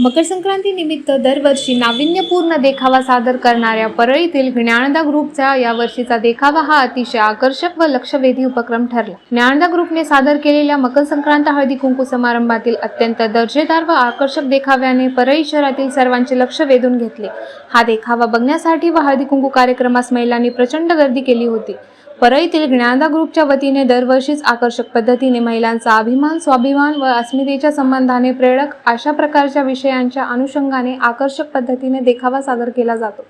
मकर संक्रांती निमित्त दरवर्षी नाविन्यपूर्ण देखावा सादर करणाऱ्या परळीतील ज्ञानदा ग्रुपचा यावर्षीचा देखावा हा अतिशय आकर्षक व लक्षवेधी उपक्रम ठरला। ज्ञानदा ग्रुपने सादर केलेल्या मकर संक्रांत हळदी कुंकू समारंभातील अत्यंत दर्जेदार व आकर्षक देखाव्याने परळी शहरातील सर्वांचे लक्ष वेधून घेतले। हा देखावा बघण्यासाठी व हळदी कुंकू कार्यक्रमास महिलांनी प्रचंड गर्दी केली होती। परळीतील ज्ञानदा ग्रुपच्या वतीने दरवर्षीच आकर्षक पद्धतीने महिलांचा अभिमान, स्वाभिमान व अस्मितेच्या संबंधाने प्रेरक अशा प्रकारच्या विषयांच्या अनुषंगाने आकर्षक पद्धतीने देखावा सादर केला जातो।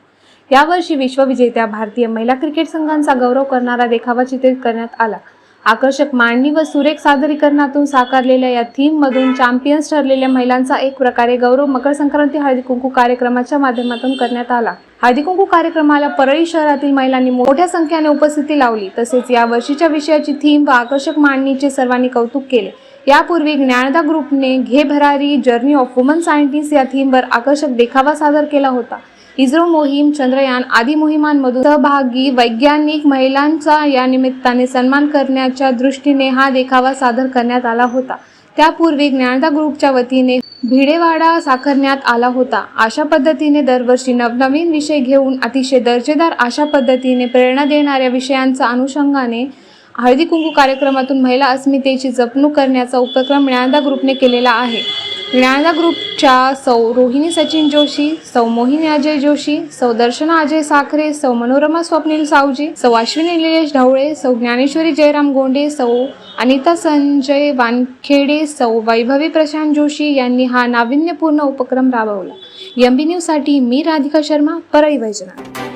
यावर्षी विश्वविजेत्या भारतीय महिला क्रिकेट संघांचा गौरव करणारा देखावा चित्रित करण्यात आला। आकर्षक मांडणी व सुरेख सादरीकरणातून साकारलेल्या या थीम मधून चॅम्पियन्स ठरलेल्या महिलांचा एक प्रकारे गौरव मकर संक्रांती हळदी कुंकू कार्यक्रमाच्या माध्यमातून करण्यात आला। हळदी कुंकू कार्यक्रमाला परळी शहरातील महिलांनी मोठ्या संख्येने उपस्थिती लावली। तसेच या वर्षीच्या विषयाची थीम व आकर्षक मांडणीचे सर्वांनी कौतुक केले। यापूर्वी ज्ञानदा ग्रुपने घे भरारी जर्नी ऑफ वुमन सायंटिस्ट या थीमवर आकर्षक देखावा सादर केला होता। इस्रो मोहीम, चंद्रयान आदी मोहिमांमधून सहभागी वैज्ञानिक महिलांचा या निमित्ताने सन्मान करण्याच्या दृष्टीने हा देखावा सादर करण्यात आला होता। त्यापूर्वी ज्ञानदा ग्रुपच्या वतीने भिडेवाडा साकारण्यात आला होता। अशा पद्धतीने दरवर्षी नवनवीन विषय घेऊन अतिशय दर्जेदार अशा पद्धतीने प्रेरणा देणाऱ्या विषयांचा अनुषंगाने हळदी कुंकू कार्यक्रमातून महिला अस्मितेची जपणूक करण्याचा उपक्रम ज्ञानदा ग्रुपने केलेला आहे। ज्ञानदा ग्रुपच्या सौ रोहिणी सचिन जोशी, सौ मोहिनी अजय जोशी, सौ दर्शना अजय साखरे, सौ मनोरमा स्वप्नील सावजी, सौ अश्विनी निलेश ढवळे, सौ ज्ञानेश्वरी जयराम गोंडे, सौ अनिता संजय वानखेडे, सौ वैभवी प्रशांत जोशी यांनी हा नाविन्यपूर्ण उपक्रम राबवला। एमबी न्यूज साठी मी राधिका शर्मा, परळी वैजनाथ।